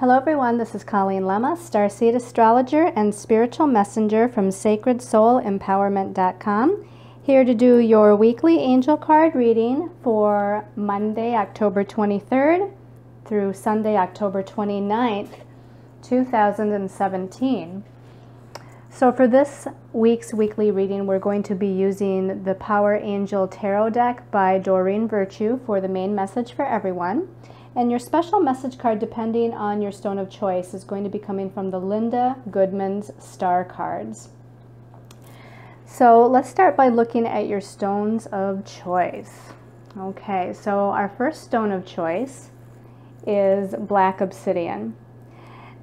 Hello everyone, this is Colleen Lemma, starseed astrologer and spiritual messenger from sacredsoulempowerment.com, here to do your weekly angel card reading for Monday, October 23rd through Sunday, October 29th, 2017. So for this week's weekly reading, we're going to be using the Power Angel Tarot deck by Doreen Virtue for the main message for everyone. And your special message card, depending on your stone of choice, is going to be coming from the Linda Goodman's Star cards. So let's start by looking at your stones of choice. Okay, so our first stone of choice is black obsidian.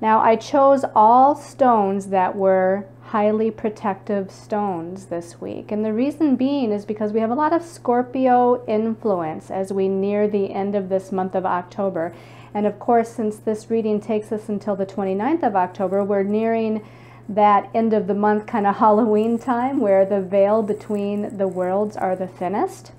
Now I chose all stones that were highly protective stones this week, and the reason being is because we have a lot of Scorpio influence as we near the end of this month of October. And of course, since this reading takes us until the 29th of October, we're nearing that end of the month kind of Halloween time where the veil between the worlds are the thinnest.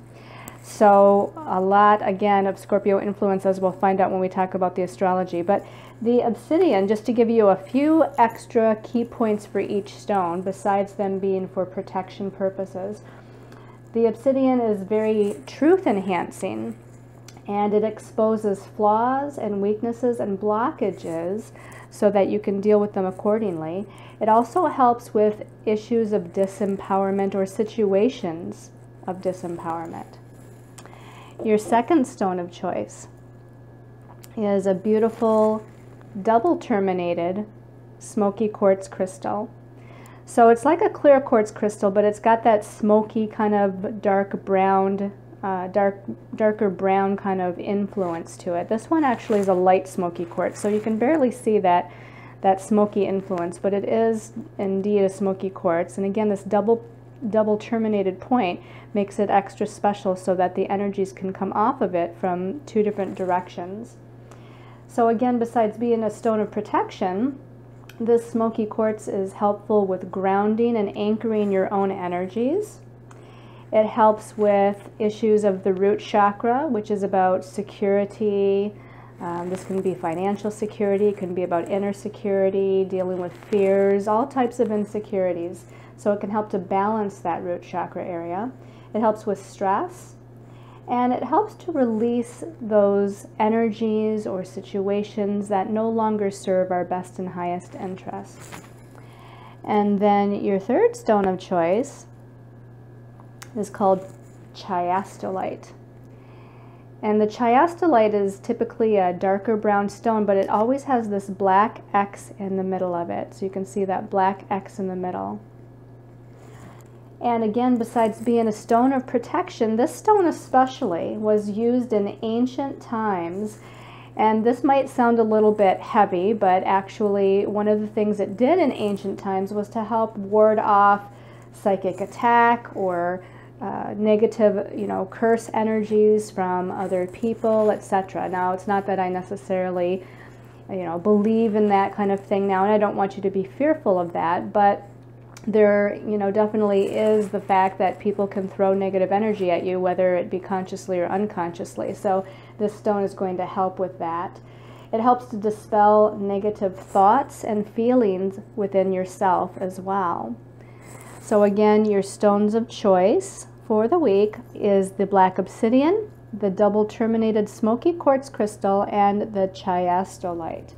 So a lot, again, of Scorpio influence, as we'll find out when we talk about the astrology. But the obsidian, just to give you a few extra key points for each stone, besides them being for protection purposes, the obsidian is very truth enhancing, and it exposes flaws and weaknesses and blockages so that you can deal with them accordingly. It also helps with issues of disempowerment or situations of disempowerment. Your second stone of choice is a beautiful double terminated smoky quartz crystal. So it's like a clear quartz crystal, but it's got that smoky kind of darker brown kind of influence to it. This one actually is a light smoky quartz, so you can barely see that smoky influence, but it is indeed a smoky quartz. And again, this double terminated point makes it extra special so that the energies can come off of it from two different directions. So again, besides being a stone of protection, this smoky quartz is helpful with grounding and anchoring your own energies. It helps with issues of the root chakra, which is about security. This can be financial security, it can be about inner security, dealing with fears, all types of insecurities. So it can help to balance that root chakra area. It helps with stress, and it helps to release those energies or situations that no longer serve our best and highest interests. And then your third stone of choice is called chiastolite. And the chiastolite is typically a darker brown stone, but it always has this black X in the middle of it. So you can see that black X in the middle. And again, besides being a stone of protection, this stone especially was used in ancient times. And this might sound a little bit heavy, but actually one of the things it did in ancient times was to help ward off psychic attack or negative, curse energies from other people, etc. Now, it's not that I necessarily, believe in that kind of thing now, and I don't want you to be fearful of that, but there, definitely is the fact that people can throw negative energy at you, whether it be consciously or unconsciously. So this stone is going to help with that. It helps to dispel negative thoughts and feelings within yourself as well. So again, your stones of choice for the week is the black obsidian, the double terminated smoky quartz crystal, and the chiastolite.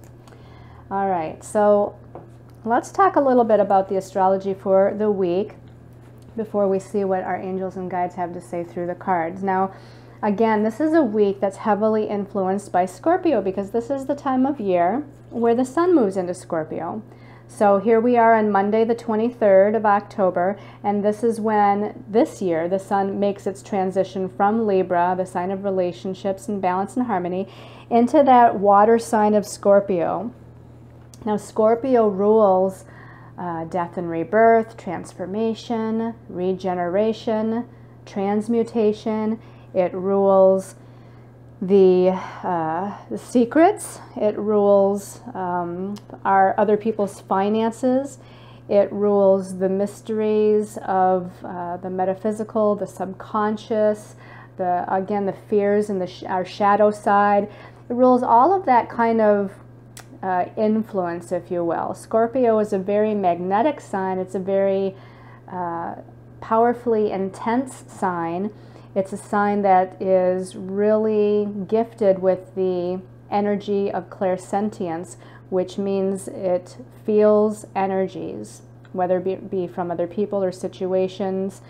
All right, so let's talk a little bit about the astrology for the week before we see what our angels and guides have to say through the cards. Now, again, this is a week that's heavily influenced by Scorpio because this is the time of year where the sun moves into Scorpio. So here we are on Monday, the 23rd of October, and this is when this year the sun makes its transition from Libra, the sign of relationships and balance and harmony, into that water sign of Scorpio. Now, Scorpio rules death and rebirth, transformation, regeneration, transmutation. It rules the secrets. It rules our other people's finances. It rules the mysteries of the metaphysical, the subconscious, again, the fears and our shadow side. It rules all of that kind of influence, if you will. Scorpio is a very magnetic sign. It's a very powerfully intense sign. It's a sign that is really gifted with the energy of clairsentience, which means it feels energies, whether it be from other people or situations.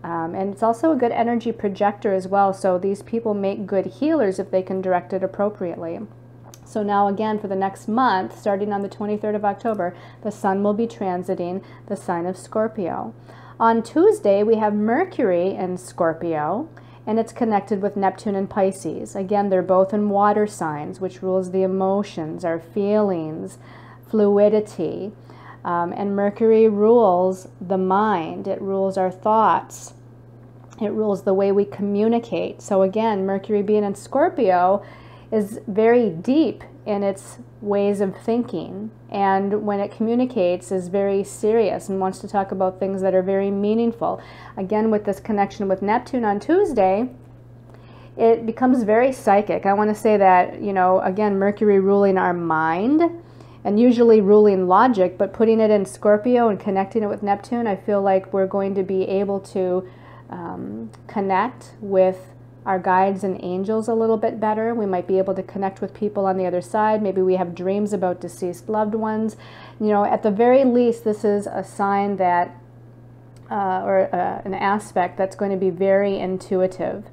And it's also a good energy projector as well, so these people make good healers if they can direct it appropriately. So now again, for the next month, starting on the 23rd of October, the Sun will be transiting the sign of Scorpio. On Tuesday, we have Mercury in Scorpio, and it's connected with Neptune and Pisces. Again, they're both in water signs, which rules the emotions, our feelings, fluidity. And Mercury rules the mind. It rules our thoughts. It rules the way we communicate. So again, Mercury being in Scorpio is very deep in its ways of thinking, and when it communicates is very serious and wants to talk about things that are very meaningful. Again, with this connection with Neptune on Tuesday, it becomes very psychic. I want to say that, you know, again, Mercury ruling our mind and usually ruling logic, but putting it in Scorpio and connecting it with Neptune, I feel like we're going to be able to connect with our guides and angels a little bit better. We might be able to connect with people on the other side. Maybe we have dreams about deceased loved ones. You know, at the very least, this is a sign that, an aspect that's going to be very intuitive.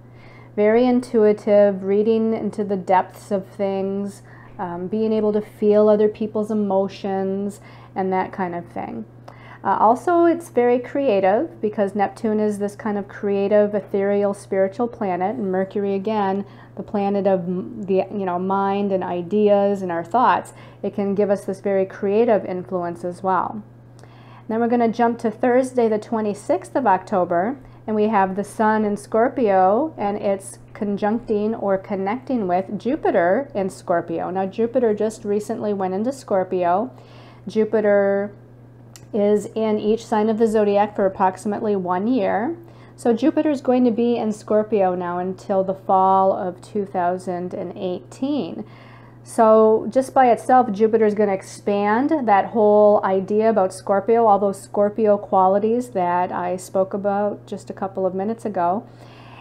Very intuitive, reading into the depths of things, being able to feel other people's emotions, and that kind of thing. Also, it's very creative because Neptune is this kind of creative, ethereal, spiritual planet, and Mercury, again, the planet of the mind and ideas and our thoughts. It can give us this very creative influence as well. Then we're going to jump to Thursday, the 26th of October, and we have the Sun in Scorpio, and it's conjuncting or connecting with Jupiter in Scorpio. Now, Jupiter just recently went into Scorpio. Jupiter is in each sign of the zodiac for approximately 1 year. So Jupiter is going to be in Scorpio now until the fall of 2018. So just by itself, Jupiter is going to expand that whole idea about Scorpio, all those Scorpio qualities that I spoke about just a couple of minutes ago.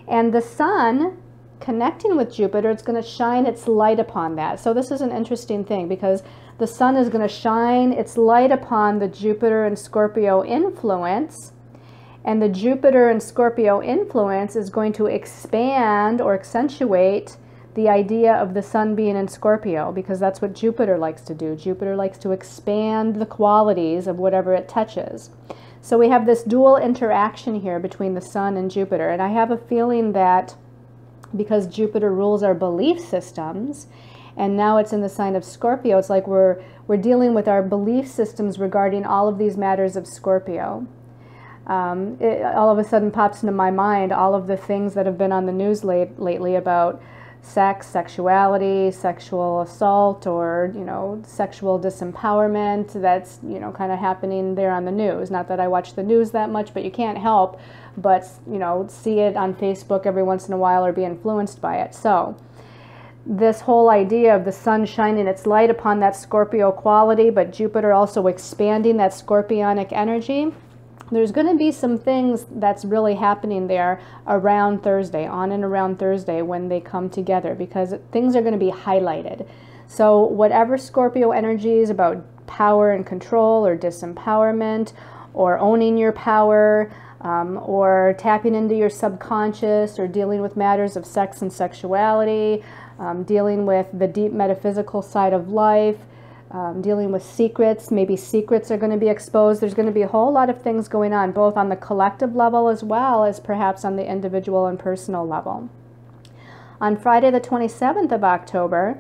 And the Sun connecting with Jupiter, it's going to shine its light upon that. So this is an interesting thing because the Sun is going to shine its light upon the Jupiter and Scorpio influence, and the Jupiter and Scorpio influence is going to expand or accentuate the idea of the Sun being in Scorpio, because that's what Jupiter likes to do. Jupiter likes to expand the qualities of whatever it touches. So we have this dual interaction here between the Sun and Jupiter, and I have a feeling that because Jupiter rules our belief systems, and now it's in the sign of Scorpio, it's like we're dealing with our belief systems regarding all of these matters of Scorpio. It all of a sudden pops into my mind all of the things that have been on the news lately about sex, sexuality, sexual assault, or, you know, sexual disempowerment that's, you know, kind of happening there on the news. Not that I watch the news that much, but you can't help but, you know, see it on Facebook every once in a while or be influenced by it. So this whole idea of the Sun shining its light upon that Scorpio quality, but Jupiter also expanding that scorpionic energy, there's going to be some things that's really happening there around Thursday, on and around Thursday when they come together, because things are going to be highlighted. So whatever Scorpio energy is about power and control or disempowerment or owning your power, or tapping into your subconscious, or dealing with matters of sex and sexuality, dealing with the deep metaphysical side of life, dealing with secrets. Maybe secrets are going to be exposed. There's going to be a whole lot of things going on, both on the collective level as well as perhaps on the individual and personal level. On Friday the 27th of October,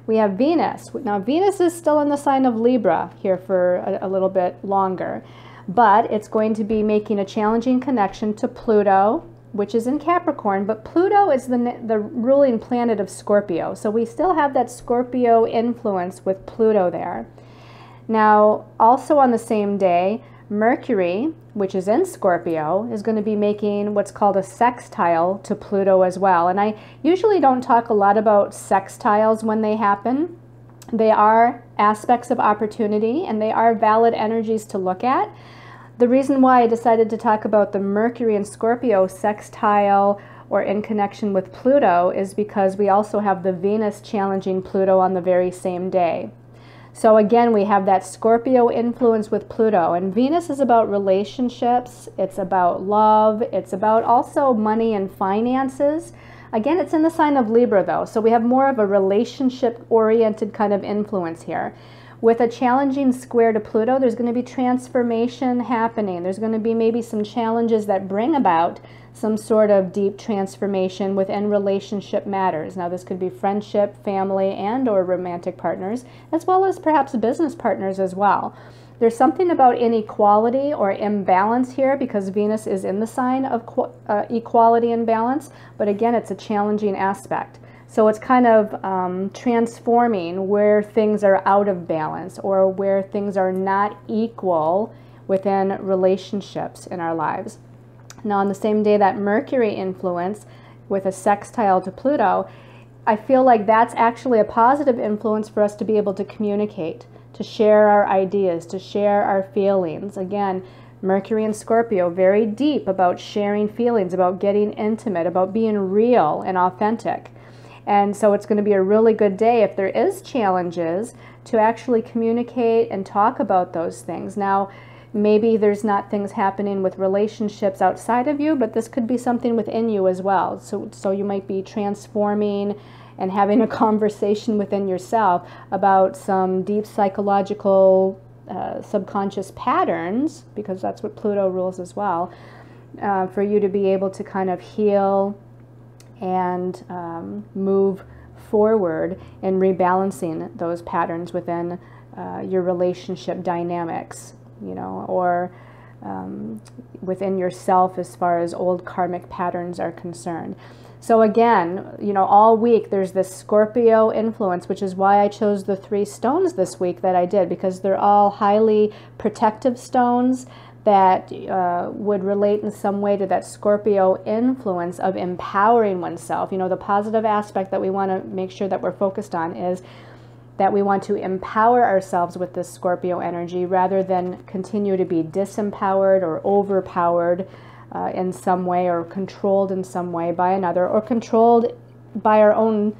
we have Venus. Now, Venus is still in the sign of Libra here for a little bit longer, but it's going to be making a challenging connection to Pluto, which is in Capricorn, but Pluto is the ruling planet of Scorpio. So we still have that Scorpio influence with Pluto there. Now, also on the same day, Mercury, which is in Scorpio, is going to be making what's called a sextile to Pluto as well. And I usually don't talk a lot about sextiles when they happen, They are aspects of opportunity, and they are valid energies to look at. The reason why I decided to talk about the Mercury and Scorpio sextile or in connection with Pluto is because we also have the Venus challenging Pluto on the very same day. So again, we have that Scorpio influence with Pluto, and Venus is about relationships, it's about love, it's about also money and finances. Again, it's in the sign of Libra though, so we have more of a relationship-oriented kind of influence here. With a challenging square to Pluto, there's going to be transformation happening. There's going to be maybe some challenges that bring about some sort of deep transformation within relationship matters. Now, this could be friendship, family, and or romantic partners, as well as perhaps business partners as well. There's something about inequality or imbalance here because Venus is in the sign of equality and balance, but again, it's a challenging aspect. So it's kind of transforming where things are out of balance or where things are not equal within relationships in our lives. Now, on the same day that Mercury influence with a sextile to Pluto, I feel like that's actually a positive influence for us to be able to communicate, to share our ideas, to share our feelings. Again, Mercury and Scorpio, very deep about sharing feelings, about getting intimate, about being real and authentic. And so it's going to be a really good day if there is challenges to actually communicate and talk about those things. Now, maybe there's not things happening with relationships outside of you, but this could be something within you as well. So you might be transforming and having a conversation within yourself about some deep psychological subconscious patterns, because that's what Pluto rules as well, for you to be able to kind of heal and move forward in rebalancing those patterns within your relationship dynamics, you know, or within yourself as far as old karmic patterns are concerned. So again, you know, all week there's this Scorpio influence, which is why I chose the 3 stones this week that I did, because they're all highly protective stones that would relate in some way to that Scorpio influence of empowering oneself. You know, the positive aspect that we want to make sure that we're focused on is that we want to empower ourselves with this Scorpio energy rather than continue to be disempowered or overpowered in some way, or controlled in some way by another, or controlled by our own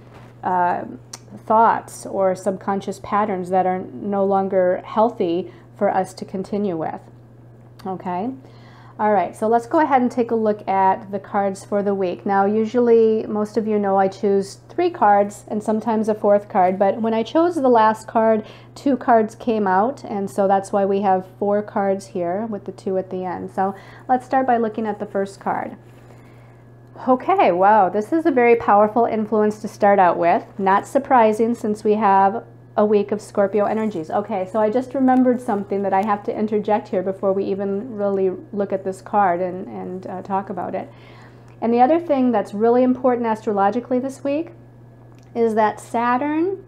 thoughts or subconscious patterns that are no longer healthy for us to continue with. Okay. All right, so let's go ahead and take a look at the cards for the week. Now, usually, most of you know I choose 3 cards and sometimes a 4th card, but when I chose the last card, 2 cards came out, and so that's why we have 4 cards here with the 2 at the end. So let's start by looking at the first card. Okay, wow, this is a very powerful influence to start out with. Not surprising since we have a week of Scorpio energies. Okay, so I just remembered something that I have to interject here before we even really look at this card and talk about it. And the other thing that's really important astrologically this week is that Saturn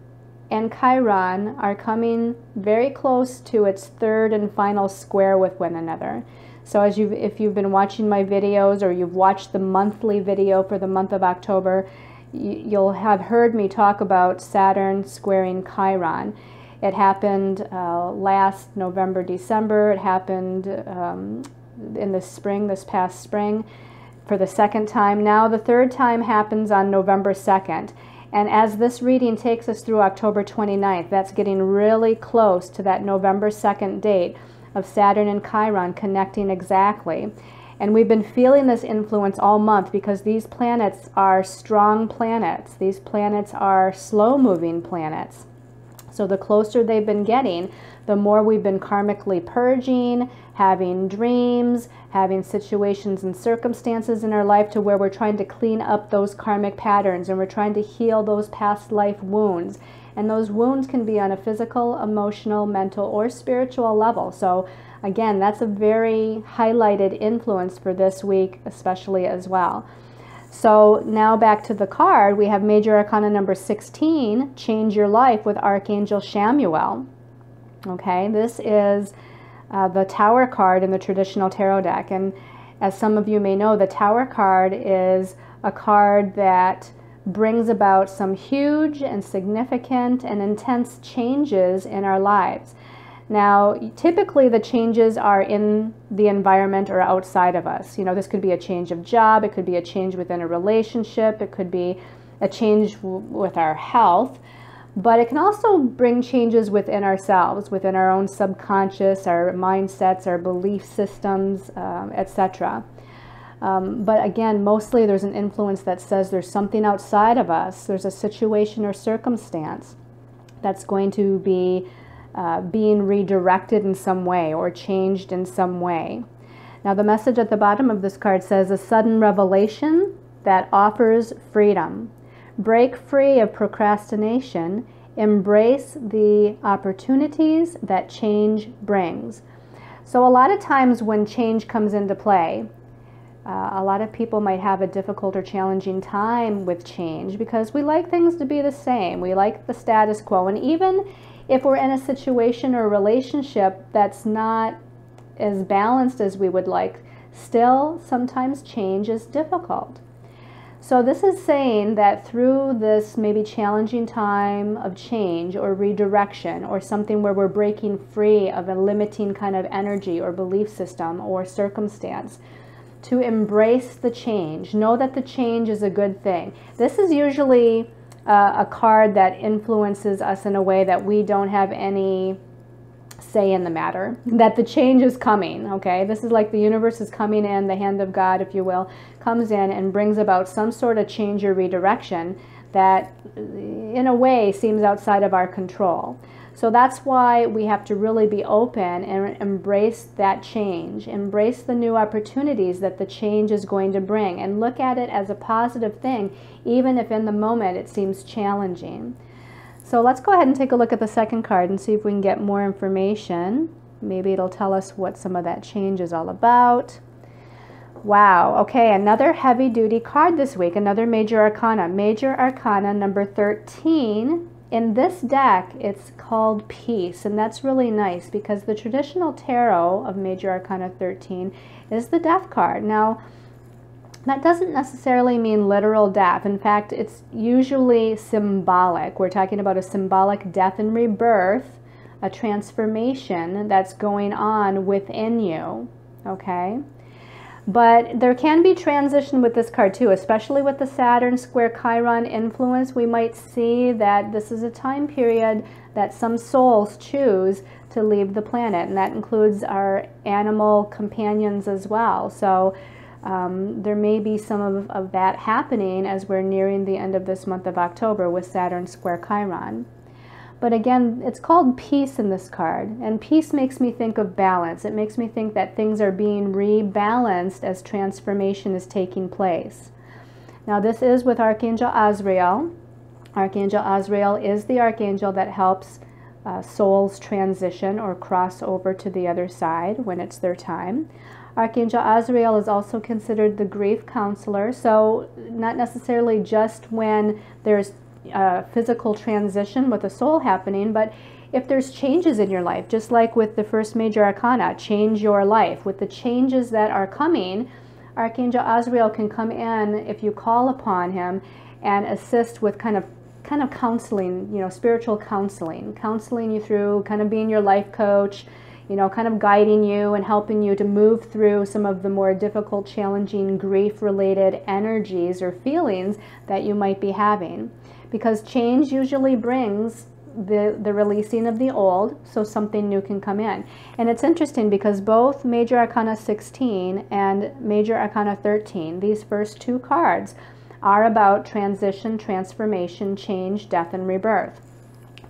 and Chiron are coming very close to its 3rd and final square with one another. So if you've been watching my videos, or you've watched the monthly video for the month of October, you'll have heard me talk about Saturn squaring Chiron. It happened last November, December. It happened in the spring, this past spring, for the 2nd time. Now the 3rd time happens on November 2nd. And as this reading takes us through October 29th, that's getting really close to that November 2nd date of Saturn and Chiron connecting exactly. And we've been feeling this influence all month because these planets are strong planets. These planets are slow-moving planets. So the closer they've been getting, the more we've been karmically purging, having dreams, having situations and circumstances in our life to where we're trying to clean up those karmic patterns, and we're trying to heal those past life wounds. And those wounds can be on a physical, emotional, mental, or spiritual level. So again, that's a very highlighted influence for this week, especially as well. So now back to the card, we have Major Arcana number 16, Change Your Life with Archangel Chamuel. Okay, this is the Tower card in the traditional tarot deck. And as some of you may know, the Tower card is a card that brings about some huge and significant and intense changes in our lives. Now, typically the changes are in the environment or outside of us. You know, this could be a change of job, it could be a change within a relationship, it could be a change with our health, but it can also bring changes within ourselves, within our own subconscious, our mindsets, our belief systems, etc. But again, mostly there's an influence that says there's something outside of us, there's a situation or circumstance that's going to be being redirected in some way or changed in some way. Now the message at the bottom of this card says a sudden revelation that offers freedom. Break free of procrastination. Embrace the opportunities that change brings. So a lot of times when change comes into play, a lot of people might have a difficult or challenging time with change because we like things to be the same. We like the status quo. And even if we're in a situation or a relationship that's not as balanced as we would like, still sometimes change is difficult. So this is saying that through this maybe challenging time of change or redirection or something where we're breaking free of a limiting kind of energy or belief system or circumstance, to embrace the change. Know that the change is a good thing. This is usually a card that influences us in a way that we don't have any say in the matter, that the change is coming, okay? This is like the universe is coming in, the hand of God, if you will, comes in and brings about some sort of change or redirection that in a way seems outside of our control. So that's why we have to really be open and embrace that change, embrace the new opportunities that the change is going to bring, and look at it as a positive thing, even if in the moment it seems challenging. So let's go ahead and take a look at the second card and see if we can get more information. Maybe it'll tell us what some of that change is all about. Wow, okay, another heavy-duty card this week, another Major Arcana. Major Arcana number 13. In this deck, it's called Peace, and that's really nice because the traditional tarot of Major Arcana 13 is the Death card. Now, that doesn't necessarily mean literal death. In fact, it's usually symbolic. We're talking about a symbolic death and rebirth, a transformation that's going on within you, okay? But there can be transition with this card too, especially with the Saturn square Chiron influence. We might see that this is a time period that some souls choose to leave the planet, and that includes our animal companions as well. So there may be some of that happening as we're nearing the end of this month of October with Saturn square Chiron. But again, it's called Peace in this card, and peace makes me think of balance. It makes me think that things are being rebalanced as transformation is taking place. Now this is with Archangel Azrael. Archangel Azrael is the archangel that helps souls transition or cross over to the other side when it's their time. Archangel Azrael is also considered the grief counselor, so not necessarily just when there's physical transition with a soul happening, but if there's changes in your life, just like with the first Major Arcana, Change Your Life, with the changes that are coming, Archangel Azrael can come in if you call upon him and assist with kind of counseling, you know, spiritual counseling you through, kind of being your life coach, you know, kind of guiding you and helping you to move through some of the more difficult, challenging, grief-related energies or feelings that you might be having. Because change usually brings the releasing of the old, so something new can come in. And it's interesting because both Major Arcana 16 and Major Arcana 13, these first two cards, are about transition, transformation, change, death, and rebirth.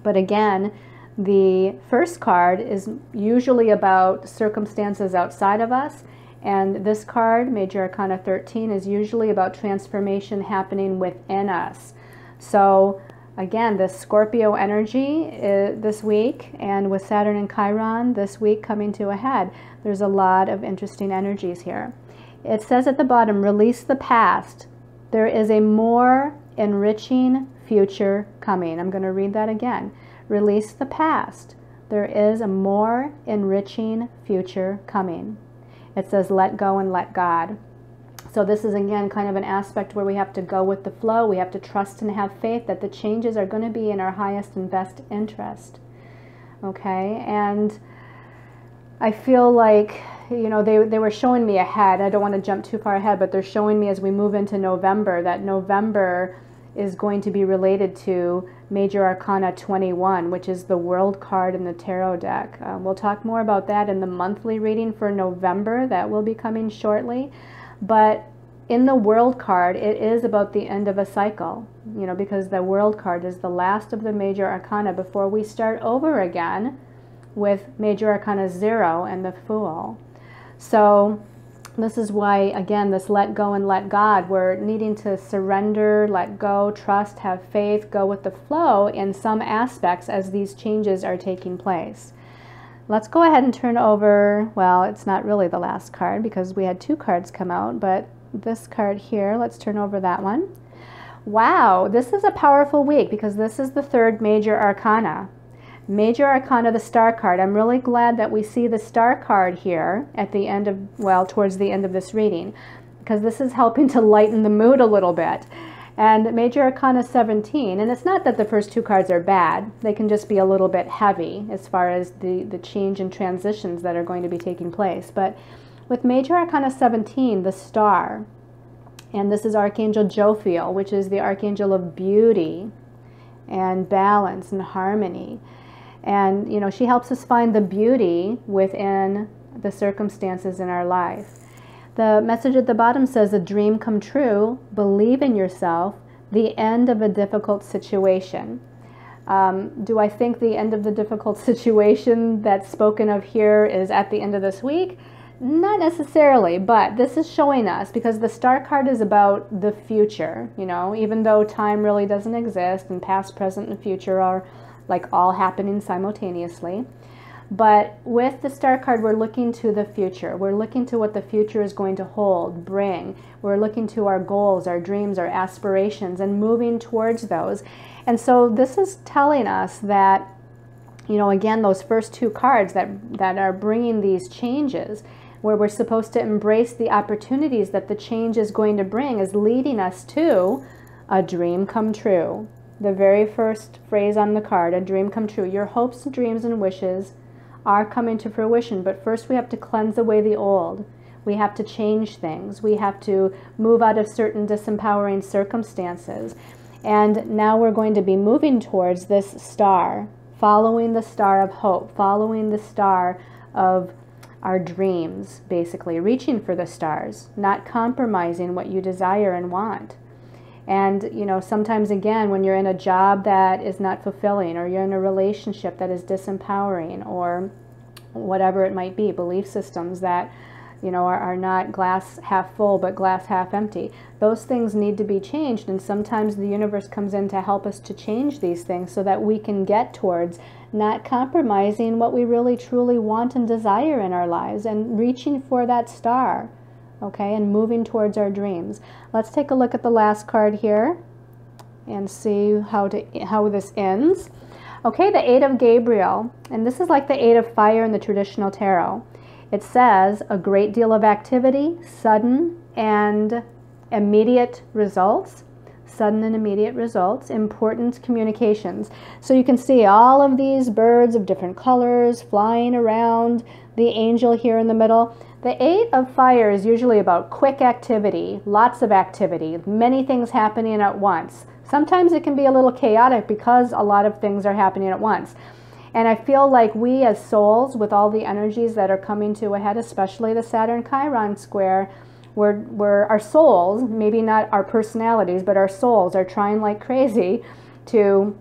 But again, the first card is usually about circumstances outside of us, and this card, Major Arcana 13, is usually about transformation happening within us. So again, the Scorpio energy this week, and with Saturn and Chiron this week coming to a head, there's a lot of interesting energies here. It says at the bottom, release the past. There is a more enriching future coming. I'm going to read that again. Release the past. There is a more enriching future coming. It says let go and let God. So this is, again, kind of an aspect where we have to go with the flow. We have to trust and have faith that the changes are going to be in our highest and best interest. Okay, and I feel like, you know, they were showing me ahead. I don't want to jump too far ahead, but they're showing me as we move into November that November is going to be related to Major Arcana 21, which is the World card in the tarot deck. We'll talk more about that in the monthly reading for November. That will be coming shortly. But in the World card, it is about the end of a cycle, you know, because the World card is the last of the Major Arcana before we start over again with Major Arcana 0 and the Fool. So this is why, again, this let go and let God, we're needing to surrender, let go, trust, have faith, go with the flow in some aspects as these changes are taking place. Let's go ahead and turn over, well, it's not really the last card because we had 2 cards come out, but this card here, let's turn over that one. Wow, this is a powerful week because this is the 3rd Major Arcana. Major Arcana The Star card. I'm really glad that we see the Star card here at the end of, well, towards the end of this reading, because this is helping to lighten the mood a little bit. And Major Arcana 17, and it's not that the first 2 cards are bad, they can just be a little bit heavy as far as the change and transitions that are going to be taking place. But with Major Arcana 17, the Star, and this is Archangel Jophiel, which is the Archangel of beauty and balance and harmony. And, you know, she helps us find the beauty within the circumstances in our life. The message at the bottom says, a dream come true, believe in yourself, the end of a difficult situation. Do I think the end of the difficult situation that's spoken of here is at the end of this week? Not necessarily, but this is showing us, because the Star card is about the future, you know, even though time really doesn't exist and past, present, and future are like all happening simultaneously. But with the Star card, we're looking to the future. We're looking to what the future is going to hold, bring. We're looking to our goals, our dreams, our aspirations, and moving towards those. And so this is telling us that, you know, again, those first 2 cards that are bringing these changes, where we're supposed to embrace the opportunities that the change is going to bring, is leading us to a dream come true. The very first phrase on the card, a dream come true. Your hopes, dreams, and wishes are coming to fruition, but first we have to cleanse away the old. We have to change things. We have to move out of certain disempowering circumstances. And now we're going to be moving towards this star, following the star of hope, following the star of our dreams, basically, reaching for the stars, not compromising what you desire and want. And, you know, sometimes, again, when you're in a job that is not fulfilling, or you're in a relationship that is disempowering, or whatever it might be, belief systems that, you know, are not glass half full but glass half empty, those things need to be changed. And sometimes the universe comes in to help us to change these things so that we can get towards not compromising what we really truly want and desire in our lives, and reaching for that star. Okay, and moving towards our dreams. Let's take a look at the last card here and see how this ends. Okay, the 8 of Gabriel, and this is like the 8 of fire in the traditional tarot. It says a great deal of activity, sudden and immediate results. Sudden and immediate results, important communications. So you can see all of these birds of different colors flying around, the angel here in the middle. The 8 of fire is usually about quick activity, lots of activity, many things happening at once. Sometimes it can be a little chaotic because a lot of things are happening at once. And I feel like we as souls, with all the energies that are coming to a head, especially the Saturn Chiron square, where our souls, maybe not our personalities, but our souls are trying like crazy to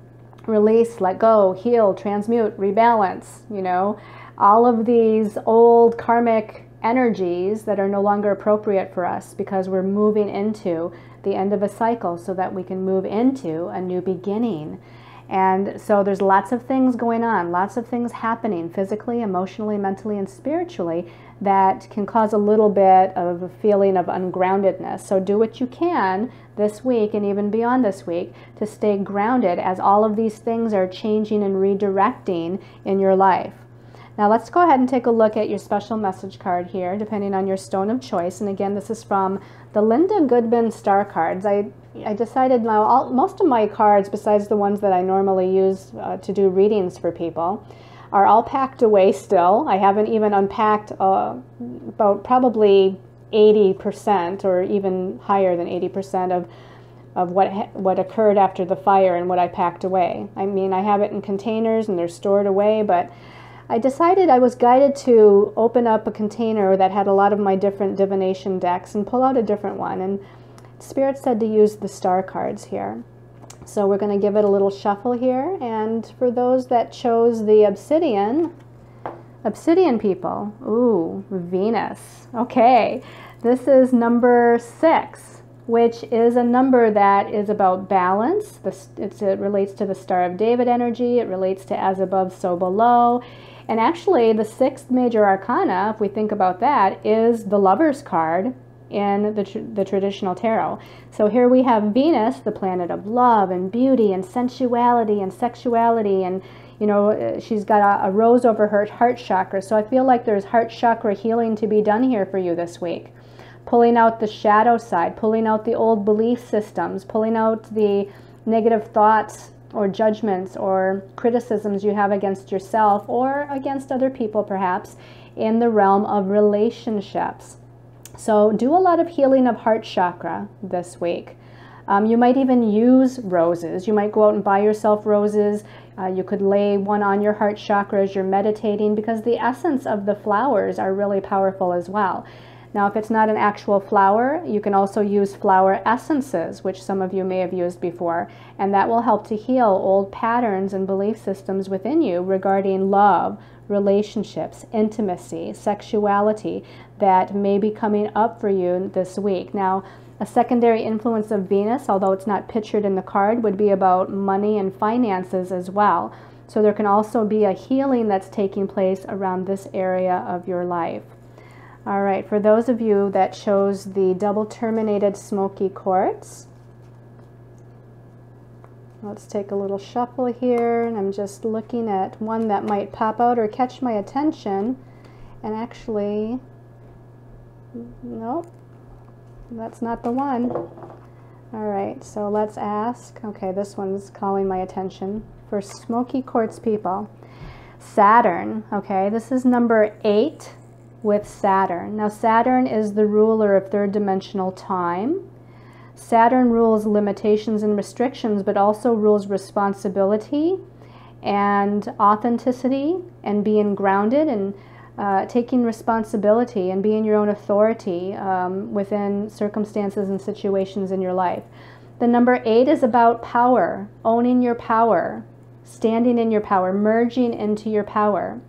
release, let go, heal, transmute, rebalance, you know, all of these old karmic energies that are no longer appropriate for us, because we're moving into the end of a cycle so that we can move into a new beginning. And so there's lots of things going on, lots of things happening physically, emotionally, mentally, and spiritually that can cause a little bit of a feeling of ungroundedness. So do what you can this week and even beyond this week to stay grounded as all of these things are changing and redirecting in your life. Now let's go ahead and take a look at your special message card here, depending on your stone of choice. And again, this is from the Linda Goodman Star Cards. I decided now most of my cards, besides the ones that I normally use to do readings for people, are all packed away still. I haven't even unpacked about probably 80% or even higher than 80% of what occurred after the fire and what I packed away. I mean, I have it in containers and they're stored away, but I decided I was guided to open up a container that had a lot of my different divination decks and pull out a different one. And Spirit said to use the star cards here. So we're going to give it a little shuffle here. And for those that chose the obsidian people, ooh, Venus. Okay, this is number 6, which is a number that is about balance. It relates to the Star of David energy. It relates to as above, so below. And actually, the 6th major arcana, if we think about that, is the Lover's card in the traditional tarot. So here we have Venus, the planet of love and beauty and sensuality and sexuality, and you know, she's got a rose over her heart chakra. So I feel like there's heart chakra healing to be done here for you this week. Pulling out the shadow side, pulling out the old belief systems, pulling out the negative thoughts or judgments or criticisms you have against yourself or against other people perhaps in the realm of relationships. So do a lot of healing of heart chakra this week. You might even use roses. You might go out and buy yourself roses. You could lay one on your heart chakra as you're meditating, because the essence of the flowers are really powerful as well. Now, if it's not an actual flower, you can also use flower essences, which some of you may have used before, and that will help to heal old patterns and belief systems within you regarding love, relationships, intimacy, sexuality that may be coming up for you this week. Now, a secondary influence of Venus, although it's not pictured in the card, would be about money and finances as well. So there can also be a healing that's taking place around this area of your life. All right, for those of you that chose the double terminated smoky quartz, let's take a little shuffle here, and I'm just looking at one that might pop out or catch my attention. And actually, nope, that's not the one. All right, so let's ask. Okay, this one's calling my attention. For smoky quartz people, Saturn. Okay, this is number 8 with Saturn. Now, Saturn is the ruler of third dimensional time. Saturn rules limitations and restrictions, but also rules responsibility and authenticity and being grounded and taking responsibility and being your own authority within circumstances and situations in your life. The number 8 is about power, owning your power, standing in your power, merging into your power.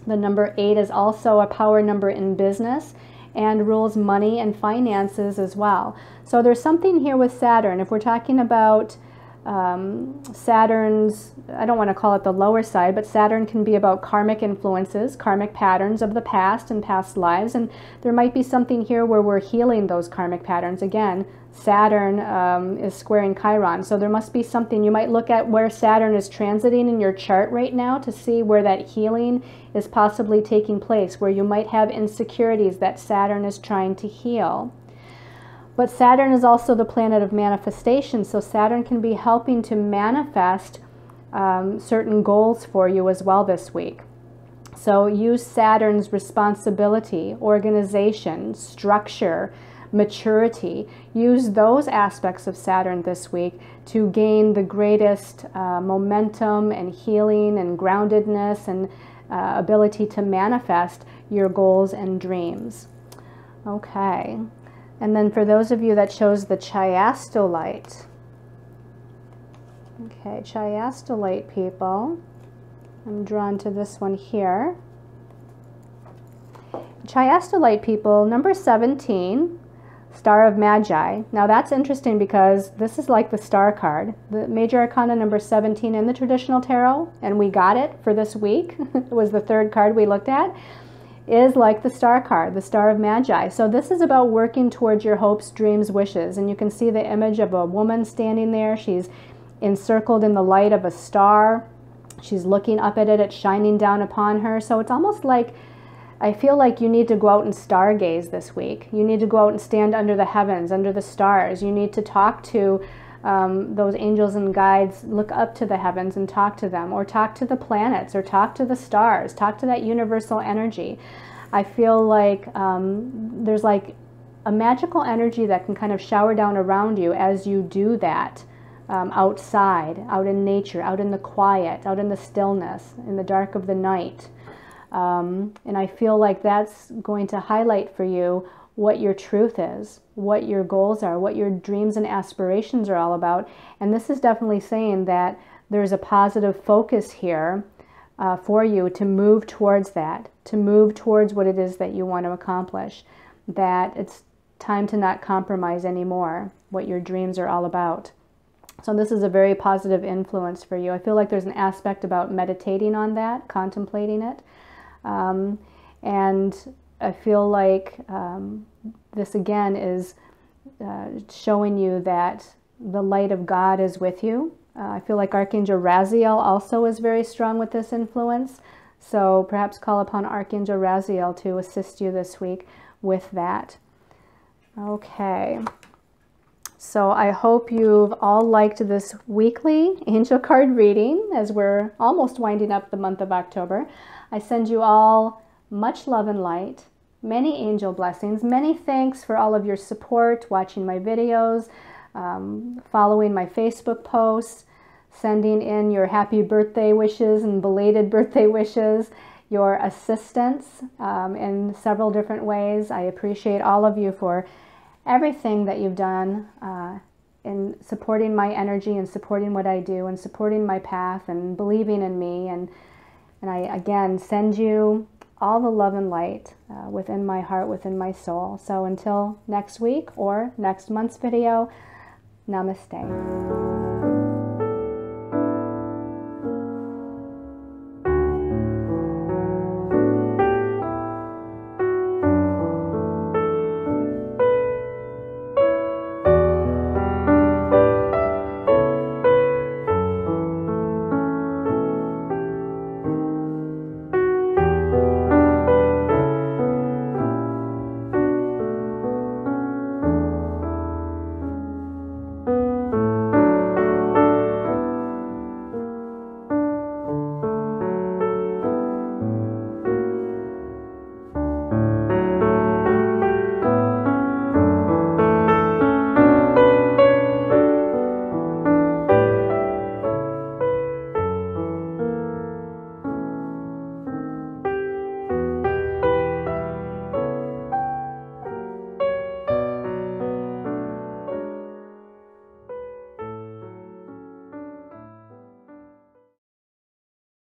The number 8 is also a power number in business and rules money and finances as well. So there's something here with Saturn. If we're talking about Saturn's, I don't want to call it the lower side, but Saturn can be about karmic influences, karmic patterns of the past and past lives. And there might be something here where we're healing those karmic patterns. Again, Saturn is squaring Chiron. So there must be something. You might look at where Saturn is transiting in your chart right now to see where that healing is possibly taking place, where you might have insecurities that Saturn is trying to heal. But Saturn is also the planet of manifestation, so Saturn can be helping to manifest certain goals for you as well this week. So use Saturn's responsibility, organization, structure, maturity. Use those aspects of Saturn this week to gain the greatest momentum and healing and groundedness and ability to manifest your goals and dreams. Okay. And then for those of you that chose the chiastolite, okay, chiastolite people, I'm drawn to this one here. Chiastolite people, number 17, Star of Magi. Now that's interesting because this is like the star card, the Major Arcana number 17 in the traditional tarot, and we got it for this week. It was the 3rd card we looked at. Is like the star card, the Star of Magi. So this is about working towards your hopes, dreams, wishes. And you can see the image of a woman standing there. She's encircled in the light of a star. She's looking up at it, it's shining down upon her. So it's almost like, I feel like you need to go out and stargaze this week. You need to go out and stand under the heavens, under the stars. You need to talk to those angels and guides, look up to the heavens and talk to them, or talk to the planets, or talk to the stars, talk to that universal energy. I feel like there's like a magical energy that can kind of shower down around you as you do that. Outside, out in nature, out in the quiet, out in the stillness, in the dark of the night. And I feel like that's going to highlight for you what your truth is, what your goals are, what your dreams and aspirations are all about. And this is definitely saying that there's a positive focus here for you to move towards that, to move towards what it is that you want to accomplish, that it's time to not compromise anymore what your dreams are all about. So this is a very positive influence for you. I feel like there's an aspect about meditating on that, contemplating it. And I feel like this again is showing you that the light of God is with you. I feel like Archangel Raziel also is very strong with this influence. So perhaps call upon Archangel Raziel to assist you this week with that. Okay. So I hope you've all liked this weekly angel card reading as we're almost winding up the month of October. I send you all much love and light, many angel blessings, many thanks for all of your support, watching my videos, following my Facebook posts, sending in your happy birthday wishes and belated birthday wishes, your assistance in several different ways. I appreciate all of you for everything that you've done in supporting my energy and supporting what I do and supporting my path and believing in me. And I, again, send you all the love and light within my heart, within my soul. So until next week or next month's video, namaste.